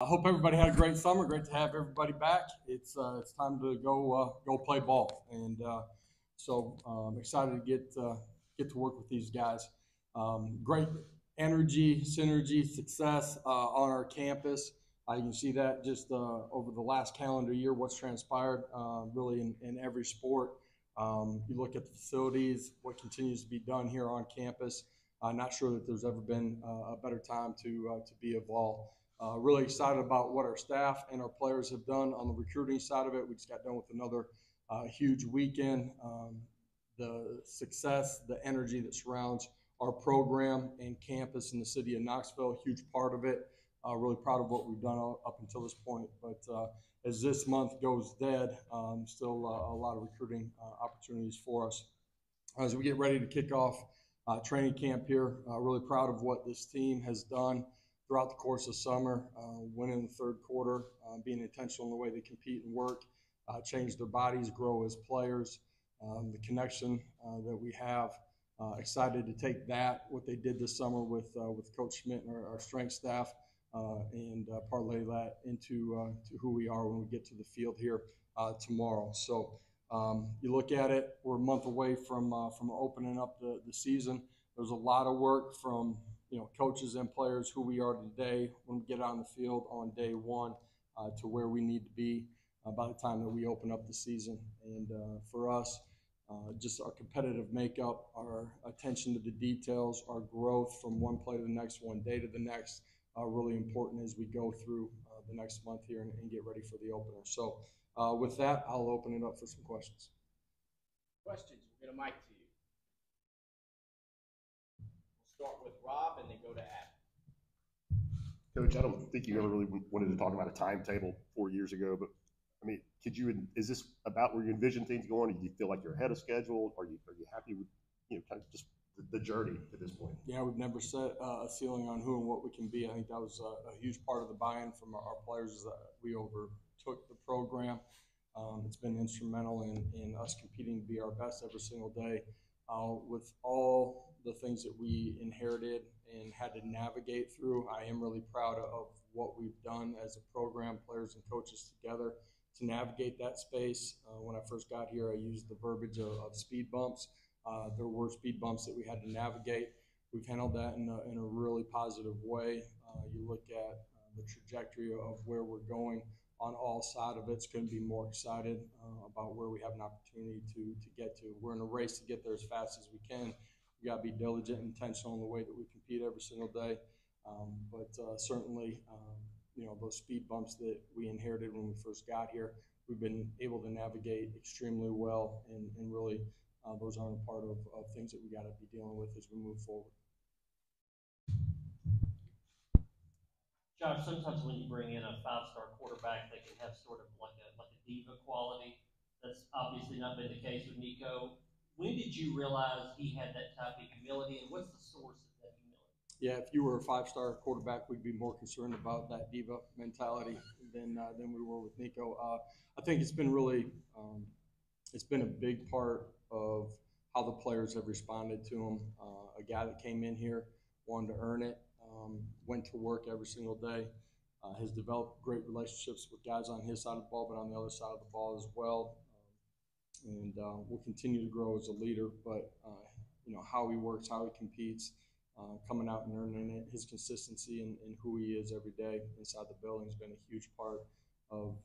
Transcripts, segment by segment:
I hope everybody had a great summer. Great to have everybody back. It's time to go play ball, and excited to get to work with these guys. Great energy, synergy, success on our campus. You can see that just over the last calendar year, what's transpired really in every sport. You look at the facilities, what continues to be done here on campus. Not sure that there's ever been a better time to be a Vol. Really excited about what our staff and our players have done on the recruiting side of it. We just got done with another huge weekend. The success, the energy that surrounds our program and campus in the city of Knoxville, a huge part of it. Really proud of what we've done up until this point. But as this month goes dead, still a lot of recruiting opportunities for us. As we get ready to kick off training camp here, really proud of what this team has done throughout the course of summer, winning the third quarter, being intentional in the way they compete and work, change their bodies, grow as players, the connection that we have. Excited to take that, what they did this summer with Coach Schmidt and our strength staff, and parlay that into to who we are when we get to the field here tomorrow. So you look at it, we're a month away from opening up the season. There's a lot of work from coaches and players, who we are today when we get on the field on day one, to where we need to be by the time that we open up the season. And for us, just our competitive makeup, our attention to the details, our growth from one play to the next, one day to the next, are really important as we go through the next month here and get ready for the opener. So with that, I'll open it up for some questions. Questions? We'll get a mic to you. We'll start with Rob and then go to Adam. Coach, I don't think you ever really wanted to talk about a timetable 4 years ago, but I mean, is this about where you envision things going? Do you feel like you're ahead of schedule? Are you happy with, kind of just the journey to this point? Yeah, we've never set a ceiling on who and what we can be. I think that was a huge part of the buy-in from our players, is that we overtook the program. It's been instrumental in us competing to be our best every single day. With all the things that we inherited and had to navigate through, I am really proud of what we've done as a program, players and coaches together, to navigate that space. When I first got here, I used the verbiage of speed bumps. There were speed bumps that we had to navigate. We've handled that in a really positive way. You look at the trajectory of where we're going on all sides of it. Couldn't be more excited about where we have an opportunity to get to. We're in a race to get there as fast as we can. We got to be diligent and intentional in the way that we compete every single day. But certainly, those speed bumps that we inherited when we first got here, we've been able to navigate extremely well, and really those aren't a part of things that we got to be dealing with as we move forward. Josh, sometimes when you bring in a five-star quarterback, they can have sort of like a diva quality. That's obviously not been the case with Nico. When did you realize he had that type of humility, and what's the source of that humility? Yeah, if you were a five-star quarterback, we'd be more concerned about that diva mentality than we were with Nico. I think it's been really it's been a big part of how the players have responded to him. A guy that came in here, wanted to earn it, went to work every single day, has developed great relationships with guys on his side of the ball, but on the other side of the ball as well. And will continue to grow as a leader. But how he works, how he competes, coming out and earning it, his consistency and who he is every day inside the building has been a huge part of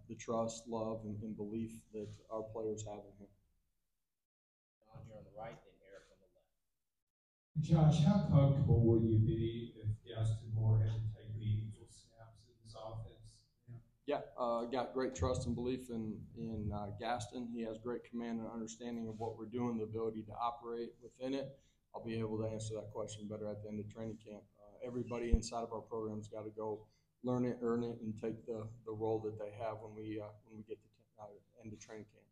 the trust, love, and belief that our players have in him. Don, you're on the right, and Eric on the left. Josh, how comfortable will you be if Gaston Moore had to take meaningful snaps in this offense? Yeah, got great trust and belief in Gaston. He has great command and understanding of what we're doing, the ability to operate within it. I'll be able to answer that question better at the end of training camp. Everybody inside of our program's got to go learn it, earn it, and take the role that they have when we get to end of training camp.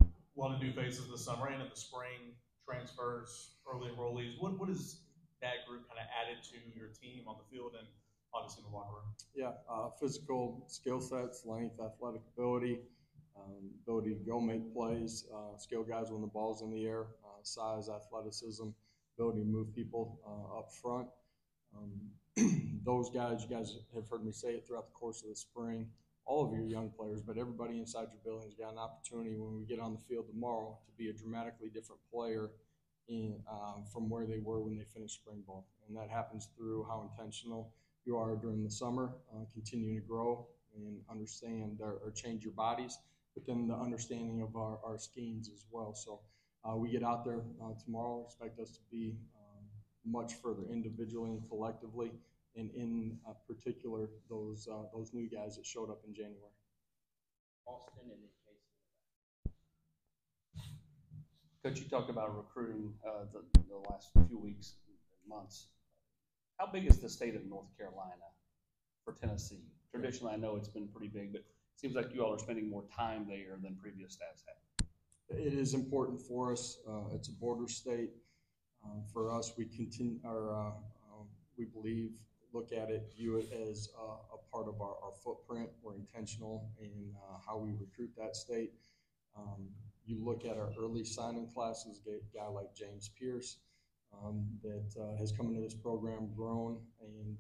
A lot of new faces this summer and in the spring, transfers, early enrollees. What is that group kind of added to your team on the field and obviously in the locker room? Yeah, physical skill sets, length, athletic ability, ability to go make plays, skill guys when the ball's in the air, size, athleticism, ability to move people up front. those guys, you guys have heard me say it throughout the course of the spring, all of your young players, but everybody inside your building has got an opportunity when we get on the field tomorrow to be a dramatically different player from where they were when they finished spring ball. And that happens through how intentional you are during the summer, continuing to grow and understand or change your bodies, but then the understanding of our schemes as well. So we get out there tomorrow, expect us to be much further individually and collectively, and in particular those new guys that showed up in January. Austin and then Casey. Coach, you talked about recruiting the last few weeks and months. How big is the state of North Carolina for Tennessee? Traditionally, I know it's been pretty big, but it seems like you all are spending more time there than previous staffs have. It is important for us. It's a border state. For us, we continue we believe, look at it, view it as a part of our footprint. We're intentional in how we recruit that state. You look at our early signing classes, a guy like James Pierce that has come into this program, grown, and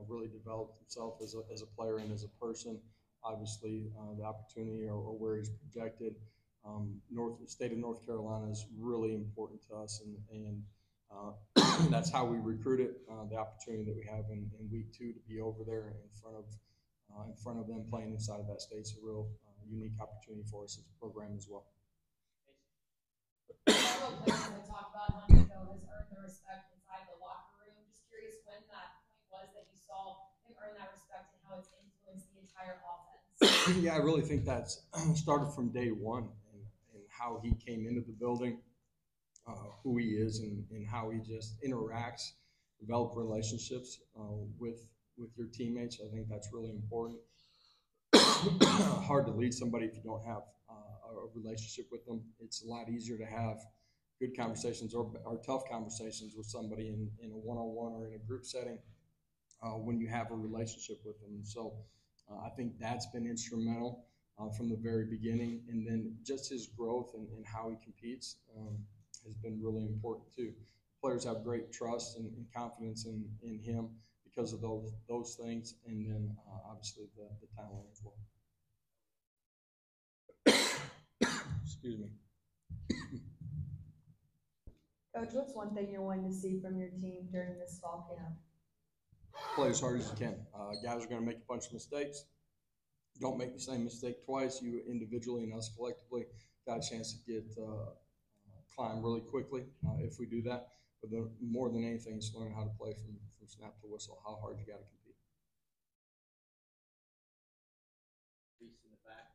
really developed himself as a player and as a person. Obviously, the opportunity or where he's projected. State of North Carolina is really important to us, and that's how we recruit it. The opportunity that we have in week 2 to be over there in front of them playing inside of that state is a real unique opportunity for us as a program as well. Several players have talked about how Nico has earned the respect inside the locker room. Just curious when that point was that you saw him earn that respect and how it's influenced the entire offense. Yeah, I really think that's started from day one and how he came into the building, who he is, and how he just interacts, develop relationships with your teammates. I think that's really important. Hard to lead somebody if you don't have a relationship with them. It's a lot easier to have good conversations or tough conversations with somebody in a one-on-one or in a group setting when you have a relationship with them. So I think that's been instrumental from the very beginning. And then just his growth and how he competes has been really important too. Players have great trust and confidence in him because of those things, and then obviously the talent as well. Excuse me. Coach, what's one thing you're wanting to see from your team during this fall camp? Play as hard as you can. Guys are going to make a bunch of mistakes. Don't make the same mistake twice. You individually and us collectively got a chance to climb really quickly if we do that. But more than anything, it's learning how to play from snap to whistle, how hard you got to compete. Reese in the back.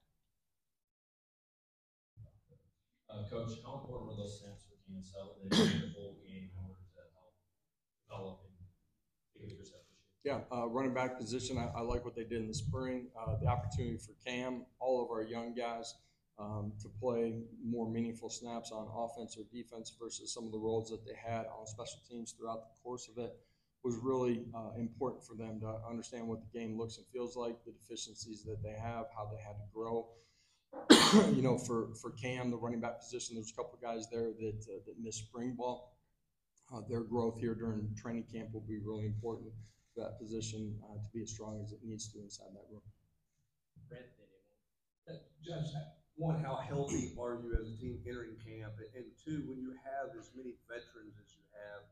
Coach, how important were those snaps for King and Sell in the whole game in order to help develop and figure yourself this year? Yeah, running back position, I like what they did in the spring. The opportunity for Cam, all of our young guys, to play more meaningful snaps on offense or defense versus some of the roles that they had on special teams throughout the course of it was really important for them to understand what the game looks and feels like, the deficiencies that they have, how they had to grow. For Cam, the running back position, there's a couple of guys there that missed spring ball. Their growth here during training camp will be really important for that position to be as strong as it needs to inside that room. Brent, Josh, one, how healthy are you as a team entering camp? And two, when you have as many veterans as you have,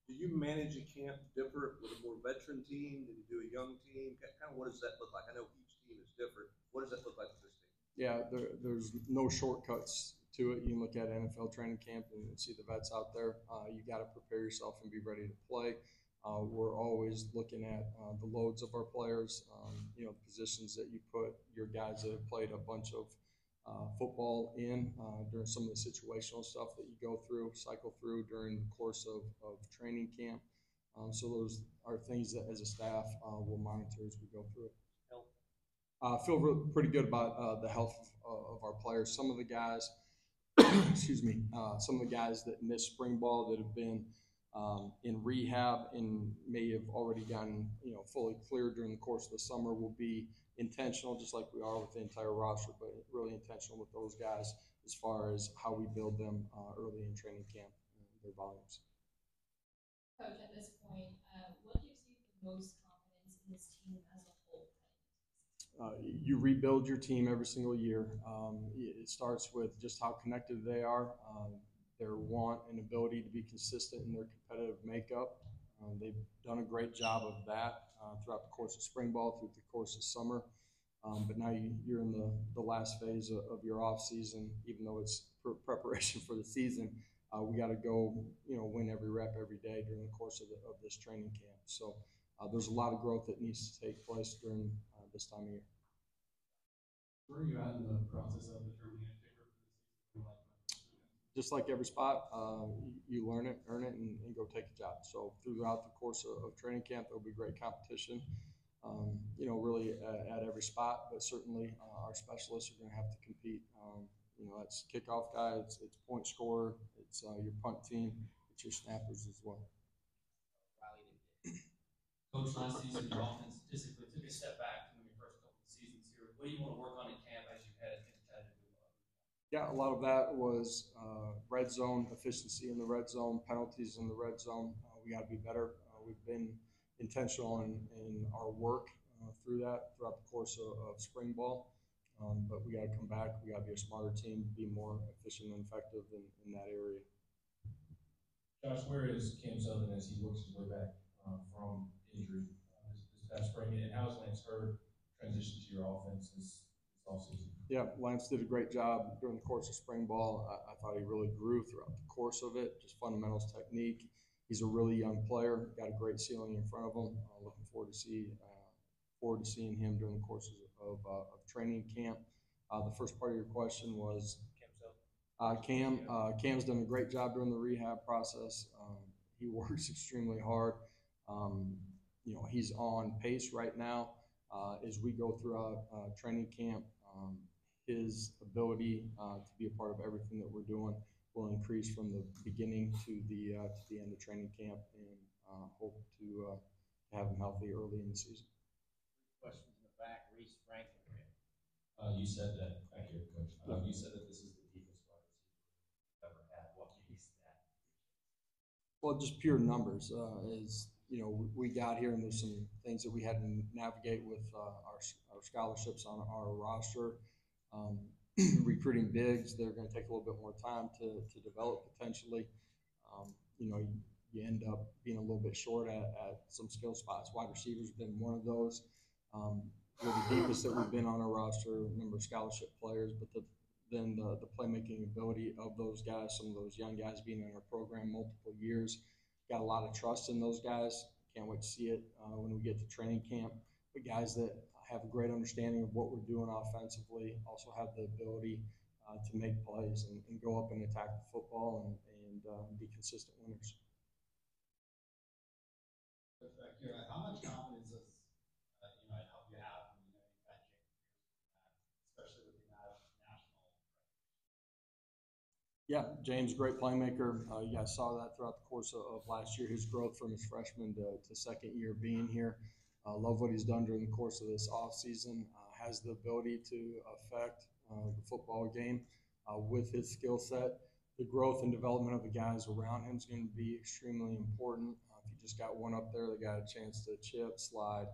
do you manage a camp different with a more veteran team than you do a young team? Kind of what does that look like? I know each team is different. What does that look like for this team? Yeah, there's no shortcuts to it. You can look at NFL training camp and see the vets out there. You got to prepare yourself and be ready to play. We're always looking at the loads of our players, the positions that you put your guys that have played a bunch of football in during some of the situational stuff that you cycle through during the course of training camp. So those are things that as a staff we'll monitor as we go through it. Feel pretty good about the health of our players. Some of the guys, some of the guys that missed spring ball that have been in rehab and may have already gotten fully cleared during the course of the summer will be intentional, just like we are with the entire roster, but really intentional with those guys as far as how we build them early in training camp and their volumes. Coach, at this point, what gives you the most confidence you rebuild your team every single year. It starts with just how connected they are, their want and ability to be consistent in their competitive makeup. They've done a great job of that throughout the course of spring ball, through the course of summer. But now you're in the last phase of your off season, even though it's preparation for the season. We got to go, win every rep every day during the course of this training camp. So there's a lot of growth that needs to take place during this time of year. Where are you at in the process of determining a kicker for the season? Just like every spot, you learn it, earn it, and go take a job. So throughout the course of training camp, there'll be great competition, really at every spot. But certainly our specialists are going to have to compete. That's kickoff guy, it's point scorer, it's your punt team, it's your snappers as well. Coach, last season your offense statistically took a step back from your first couple of seasons here. What do you want to work on in camp as you head into Chattanooga? Yeah, a lot of that was red zone efficiency in the red zone, penalties in the red zone. We got to be better. We've been intentional in our work throughout the course of spring ball. But we got to come back. We got to be a smarter team, be more efficient and effective in that area. Josh, where is Cam Southern as he works his way back from injury this past spring? And how has Lance Hurd transitioned to your offense this offseason? Yeah, Lance did a great job during the course of spring ball. I thought he really grew throughout the course of it, just fundamentals, technique. He's a really young player, got a great ceiling in front of him. Looking forward to seeing him during the course of training camp. The first part of your question was Cam. Cam's done a great job during the rehab process. He works extremely hard. He's on pace right now as we go throughout training camp. His ability to be a part of everything that we're doing will increase from the beginning to the end of training camp, and hope to have him healthy early in the season. Questions in the back, Reese, Frank, and Rick. You said that, thank you, Coach. You said that this is the deepest wide receiver you've ever had. What makes that? Well, just pure numbers. We got here, and there's some things that we had to navigate with our scholarships on our roster. Recruiting bigs, they're going to take a little bit more time to develop potentially. You end up being a little bit short at some skill spots. Wide receivers have been one of those. We're the deepest that we've been on our roster, a number of scholarship players, but then the playmaking ability of those guys, some of those young guys being in our program multiple years, got a lot of trust in those guys. Can't wait to see it when we get to training camp. But guys that have a great understanding of what we're doing offensively, also have the ability to make plays and go up and attack the football and be consistent winners. How much confidence does help you have when you've got James, especially with the national? Yeah, James, great playmaker. You guys saw that throughout the course of last year, his growth from his freshman to second year being here. Love what he's done during the course of this offseason. Has the ability to affect the football game with his skill set. The growth and development of the guys around him is going to be extremely important. If you just got one up there, they got a chance to chip, slide,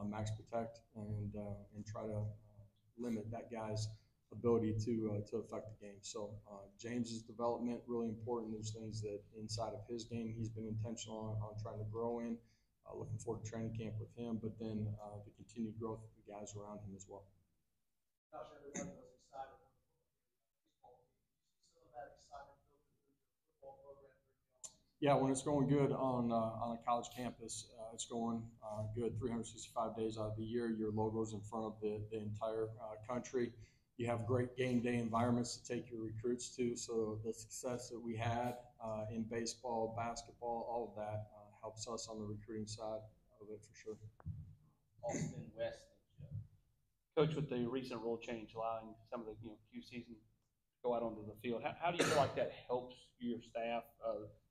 max protect, and try to limit that guy's ability to affect the game. So James's development really important. There's things that inside of his game he's been intentional on trying to grow in. Looking forward to training camp with him, but then the continued growth of the guys around him as well. Josh, everybody was excited about the baseball team. Did you see some of that excitement filter through your football program during the offseason? Yeah, when it's going good on a college campus, it's going good 365 days out of the year. Your logo's in front of the entire country. You have great game day environments to take your recruits to. So the success that we had in baseball, basketball, all of that helps us on the recruiting side of it for sure. Austin, West, and Joe. Coach, with the recent rule change allowing some of the QCs to go out onto the field, how do you feel like that helps your staff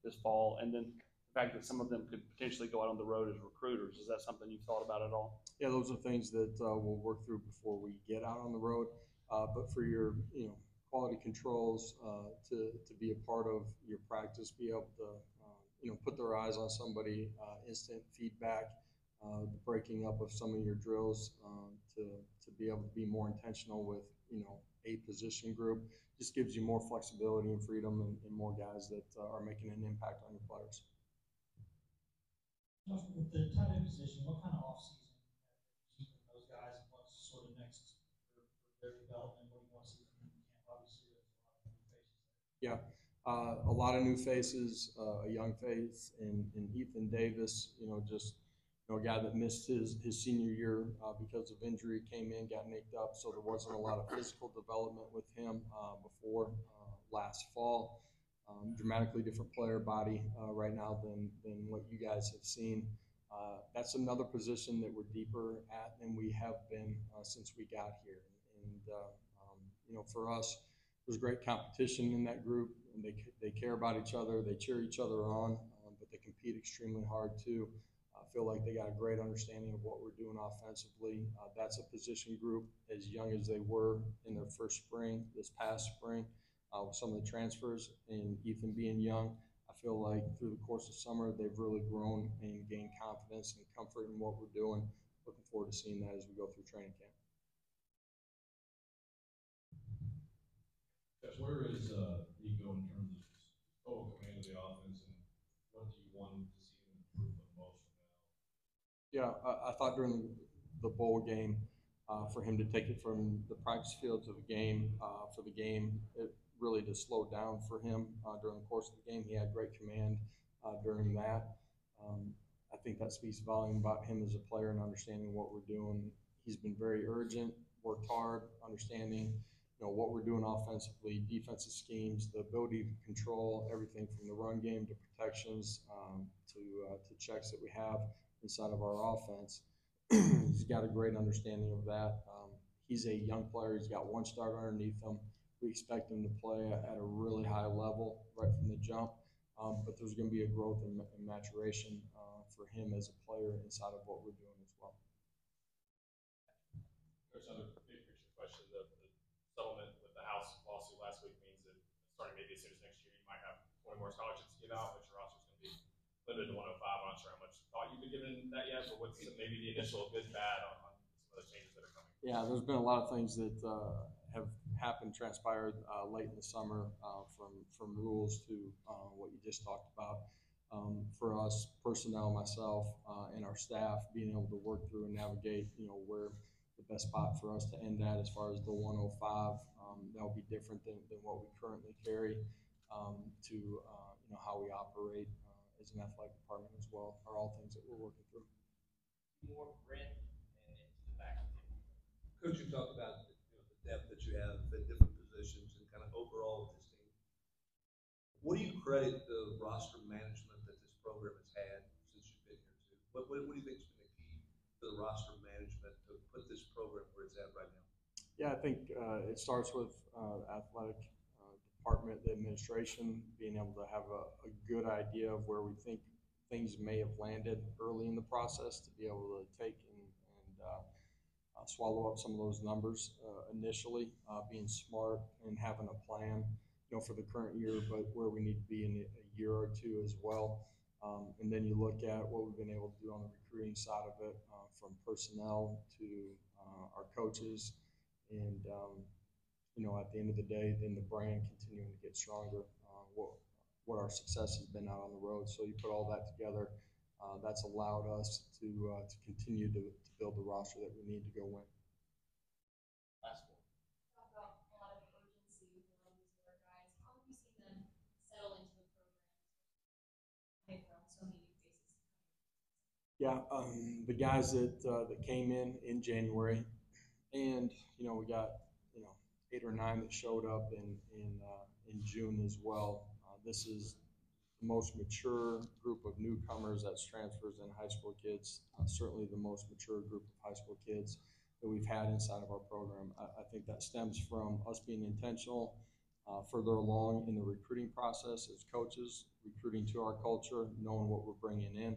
this fall? And then the fact that some of them could potentially go out on the road as recruiters, is that something you've thought about at all? Yeah, those are things that we'll work through before we get out on the road. But for your quality controls to be a part of your practice, be able to put their eyes on somebody, instant feedback, the breaking up of some of your drills, to be able to be more intentional with, a position group. Just gives you more flexibility and freedom and more guys that are making an impact on your players. Josh, with the tight end position, what kind of offseason have you seen from those guys, and what's sort of next for their development? What do you want to see from them in camp? Obviously, there's a lot of new faces there. Yeah, a lot of new faces, a young face in Ethan Davis. A guy that missed his senior year because of injury, came in, got nicked up, so there wasn't a lot of physical development with him before last fall. Dramatically different player body right now than what you guys have seen. That's another position that we're deeper at than we have been since we got here. And for us, there's great competition in that group, and they care about each other, they cheer each other on, but they compete extremely hard too. I feel like they got a great understanding of what we're doing offensively. That's a position group as young as they were in their first spring, this past spring, with some of the transfers, and Ethan being young. I feel like through the course of summer, they've really grown and gained confidence and comfort in what we're doing. Looking forward to seeing that as we go through training camp. Josh, where is Nico in terms of total command of the offense, and what do you want to see him improve the most from now? Yeah, I thought during the bowl game, for him to take it from the practice field to the game, for the game, it really just slowed down for him during the course of the game. He had great command during that. I think that speaks volume about him as a player and understanding what we're doing. He's been very urgent, worked hard, understanding what we're doing offensively, defensive schemes, the ability to control everything from the run game to protections to checks that we have inside of our offense. He's got a great understanding of that. He's a young player. He's got one start underneath him. We expect him to play at a really high level right from the jump, but there's going to be a growth and maturation for him as a player inside of what we're doing as well. There's another big picture question. The settlement with the House lawsuit last week means that starting maybe as soon as next year, you might have 20 more scholarships to give out, but your roster is going to be limited to 105. I'm not sure how much thought you've been given that yet, but what's maybe the initial good, bad on some of the changes that are coming? Yeah, there's been a lot of things that have happened, transpired late in the summer, from rules to what you just talked about. For us, personnel, myself, and our staff, being able to work through and navigate, where the best spot for us to end at as far as the 105, that'll be different than what we currently carry, to how we operate as an athletic department as well, are all things that we're working through. More Brent and into the back of the team. Coach, you talked about the depth that you have in different positions and kind of overall with this team. What do you credit the roster management that this program has had since you've been here too? What do you think has been the key to the roster management to put this program where it's at right now? Yeah, I think it starts with athletic department, the administration, being able to have a good idea of where we think things may have landed early in the process, to be able to take and swallow up some of those numbers initially, being smart and having a plan, for the current year, but where we need to be in a year or two as well. And then you look at what we've been able to do on the recruiting side of it, from personnel to our coaches, and at the end of the day, then the brand continuing to get stronger. What our success has been out on the road. So you put all that together, that's allowed us to continue to build the roster that we need to go win. Last one. Talk about a lot of urgency with a lot of these newer guys. How have you seen them settle into the program from so many new faces? Yeah, the guys that came in January, and we got 8 or 9 that showed up in June as well. This is the most mature group of newcomers, that's transfers and high school kids. Certainly the most mature group of high school kids that we've had inside of our program. I think that stems from us being intentional, further along in the recruiting process as coaches, recruiting to our culture, knowing what we're bringing in.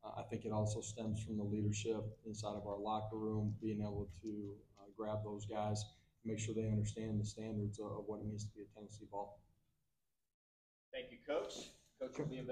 I think it also stems from the leadership inside of our locker room, being able to grab those guys, make sure they understand the standards of what it means to be a Tennessee Vol. Thank you, Coach. Coach will be available.